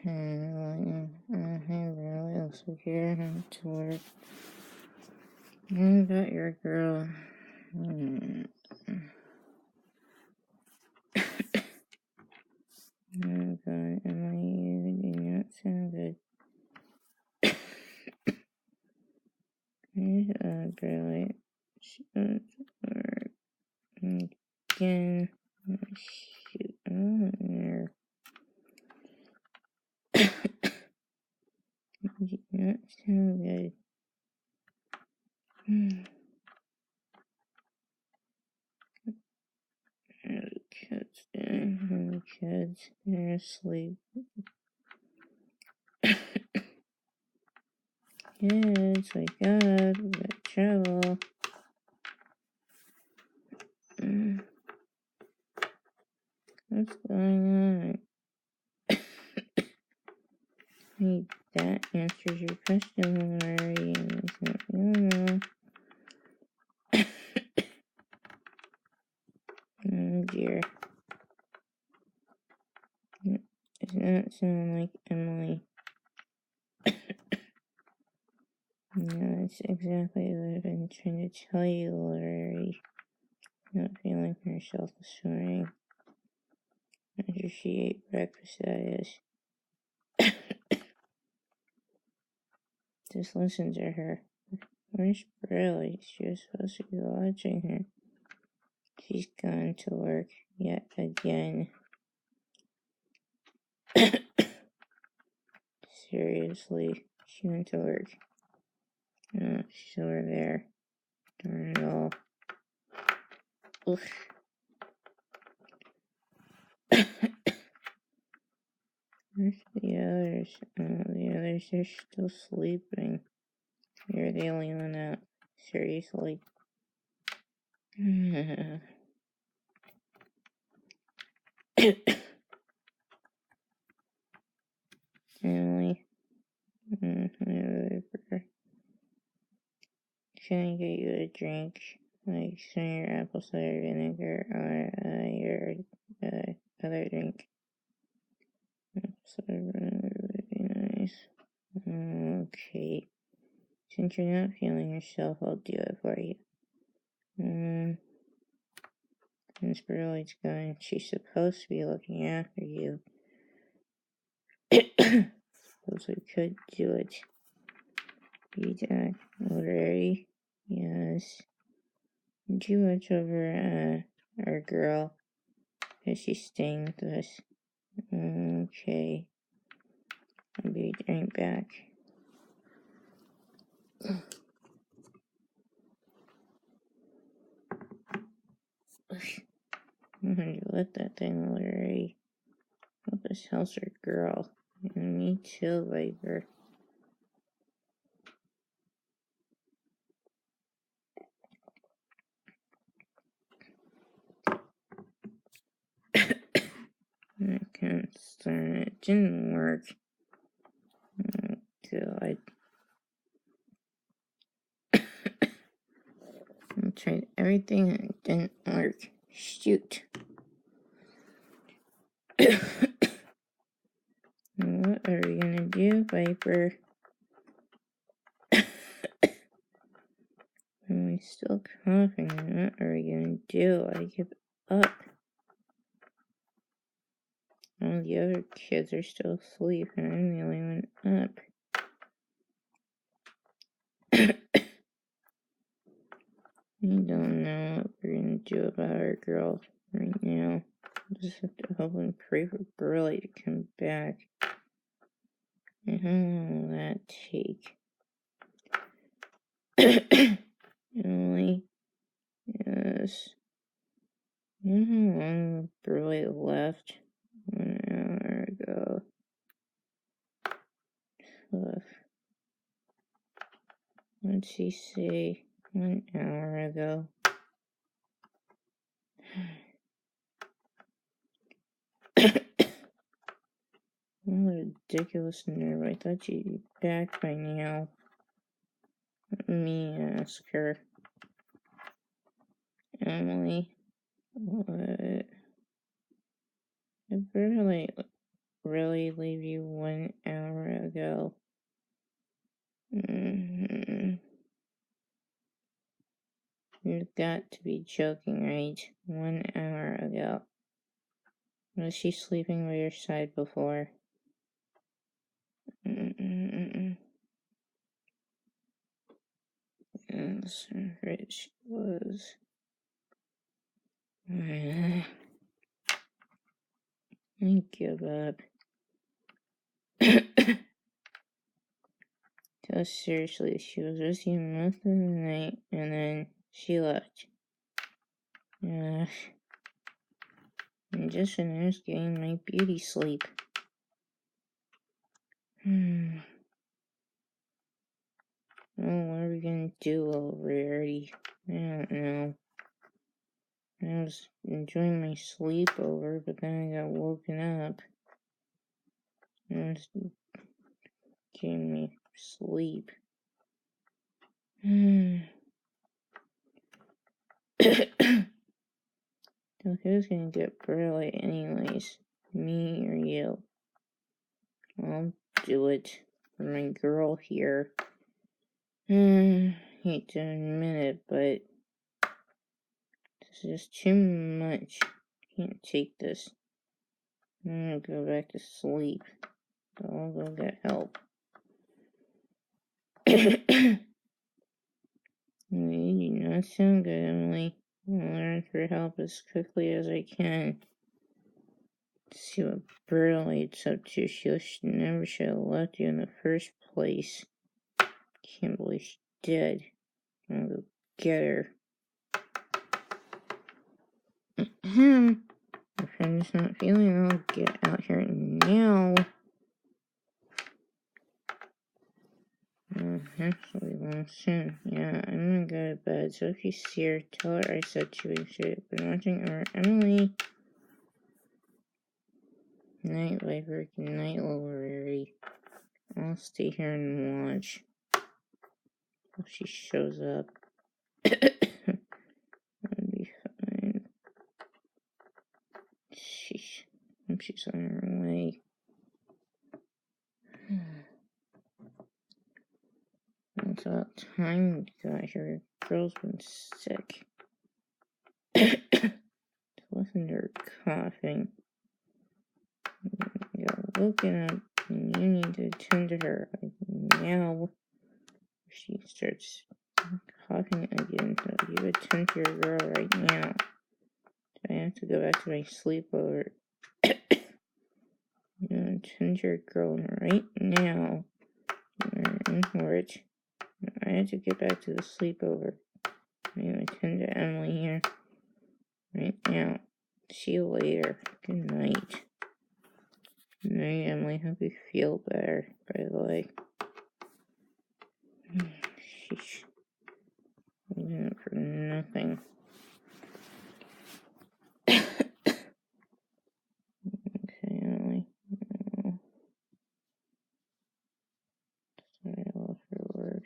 Really also here to work. And got your girl. Oh God, you do not sound good. Barely. Again. Shoot. There. You do not sound good. The kids doing? The kids, they're asleep. Kids, wake up. We got trouble. What's going on? Hey, that answers your question already. Oh dear. Does not sound like Emily. Yeah, that's exactly what I've been trying to tell you already. Not feeling herself this morning. After she ate breakfast, that is. Just listen to her. Where's Briley? She was supposed to be watching her. She's gone to work yet again. Seriously, she went to work. Oh, she's over there. Darn it all. Oof. Where's the others? Oh, the others are still sleeping. You're the only one out. Seriously. Emily. Can I get you a drink? Like some of your apple cider vinegar or your other drink? Apple cider vinegar would be nice. Okay. Since you're not feeling yourself, I'll do it for you. Miss Burley's gone. She's supposed to be looking after you. Suppose we could do it. Be back already? Yes. Did you watch over our girl? Because she's staying with us. Okay. I'll be right back. I'm gonna let that thing already. What the hell's her girl? Me too, Viper. I can't start it. Didn't work. Oh, God. I tried everything and it didn't work. Shoot. What are we gonna do, Viper? Am I still coughing? What are we gonna do? I give up. All the other kids are still asleep and I'm the only one up. I don't know what we're gonna do about our girl right now. We'll just have to hope and pray for Burley to come back. And how long will that take? Emily? Yes. You know how long Burley left? 1 hour ago. Ugh. What'd she say? 1 hour ago. What a ridiculous nerve. I thought she'd be back by now. Let me ask her. Emily, what? Burley really leave you 1 hour ago? You've got to be joking, right? 1 hour ago. Was she sleeping by your side before? Yes, I'm afraid she was. I give up. So seriously, she was with you most of the night, and then she left. I'm just finished getting my beauty sleep. Well, what are we gonna do over Rarity? I don't know. I was enjoying my sleepover, but then I got woken up. And it was giving me sleep. So who's gonna get Burley anyways? Me or you? I'll do it for my girl here. Hate to admit it, but this is just too much. Can't take this. I'm gonna go back to sleep. So I'll go get help. You do not sound good, Emily. I'll learn for help as quickly as I can. See what Burley's up to. She never should have left you in the first place. Can't believe she's dead. I'll go get her. If I'm just not feeling, I'll get out here now. Actually, well, soon. Yeah, I'm gonna go to bed. So if you see her, tell her I said she should have been watching our Emily. Night, Viper. Good night, Lowry. I'll stay here and watch. If she shows up. That'd be fine. Sheesh. Hope she's on her way. It's about time you got here. Girl's been sick. Listen to her coughing. You got woken up and you need to attend to her. Like now, she starts coughing again. So you attend to your girl right now. I have to go back to my sleepover. You attend to your girl right now. I had to get back to the sleepover. You attend to Emily here right now. See you later. Good night. Good night, Emily. Hope you feel better, by the way. Sheesh. Leaving it for nothing. Okay, Emily. Sorry, I lost your word.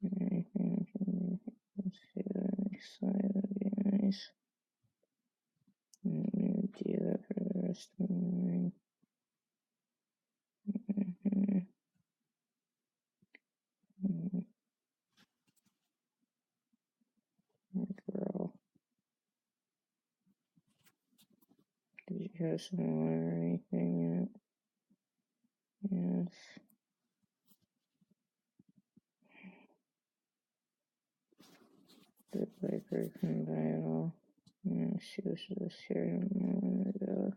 Anything I can do. Let's see the next slide. That'd be nice. I'm gonna do that for the rest of the morning. Girl. Did you have some water or anything yet? Yes. Did Viper come by at all? Yeah, she was just here a moment ago.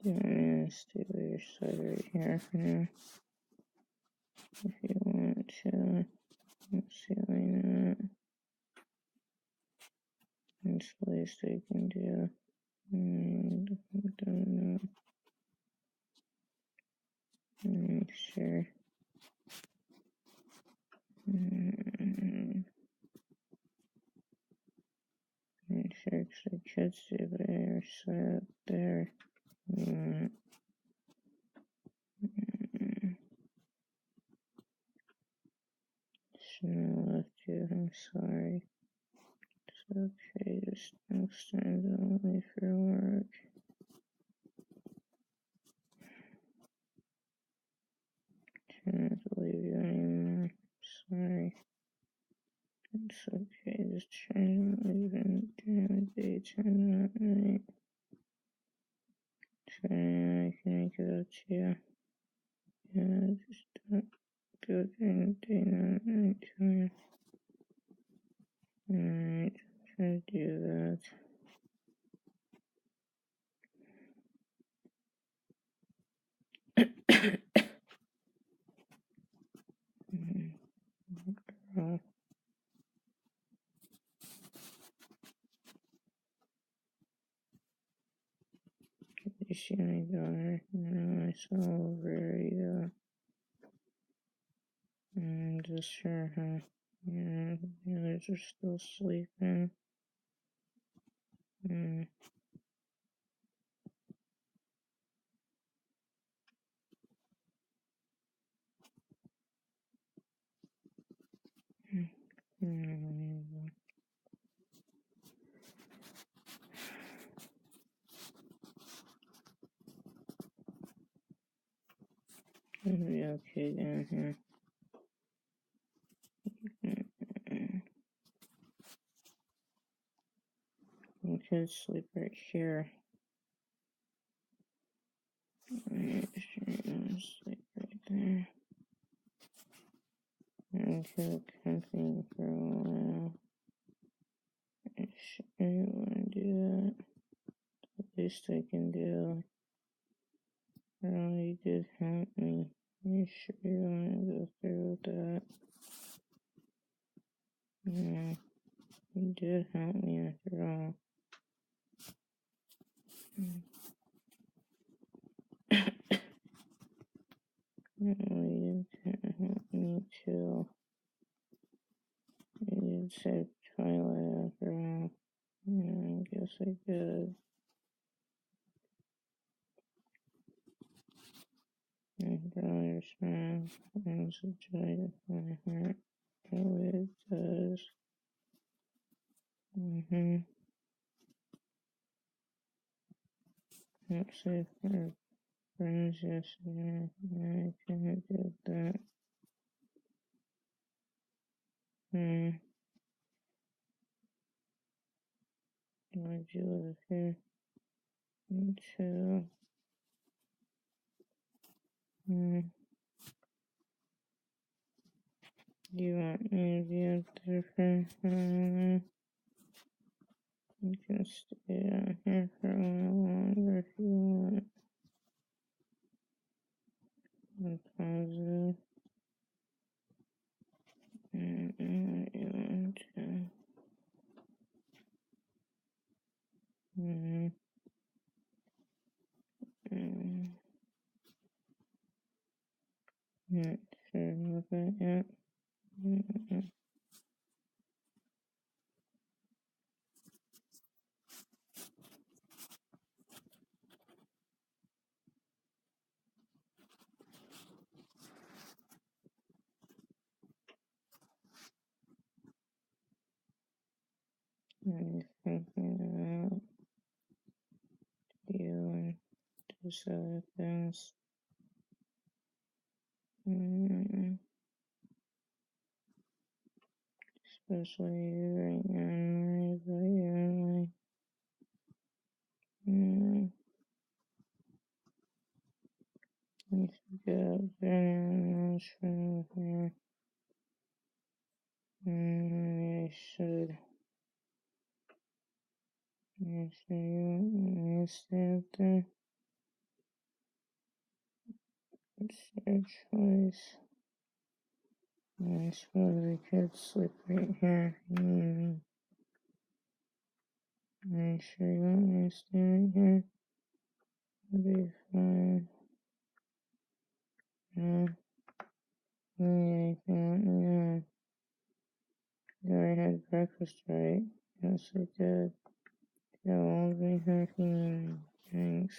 Yeah, I'm gonna stay by your side right here for now. If you want to. Let's see what I know. There's ways they can do. And I don't know. Make sure. Make sure because I could see by your side up there. Shouldn't have left you. I'm sorry. late for work. Can't believe you anymore. Sorry. It's okay, just trying to leave in during the daytime, not night. Sorry, I can make it up to you. Yeah, just don't go during the day, not night time. Alright, try to do that. Girl. You see my daughter? No, I saw over you. Just sure, huh? Yeah, the others are still sleeping. Mm. It'll be okay down here. You could sleep right here. Alright, sleep right there. And go camping for a while. I sure you want to do that. The least I can do. Girl, you did help me. You sure you want to go through with that? Yeah, you did help me after all. No, you can't help me too. You did save Twilight after all. Yeah, I guess I did. My brother smile brings a joy to my heart. Oh, it does. Not safe for friends yesterday. I can't get that. Why'd you live here? Me too. Do you want me to be up there for you can stay down here for a while longer if you want. I'm positive. You want to. Not sure about that yet. I'm thinking about you and those other things. Especially you right now. I'm worried about you. I forgot very much from here. I should. I should you stay up there. It's your choice. I suppose we could sleep right here. Are you sure you want me to stay right here? It'll be fine. Yeah. Yeah, if you want me you already had breakfast, right? Yes, I did. That won't be hurting. Thanks.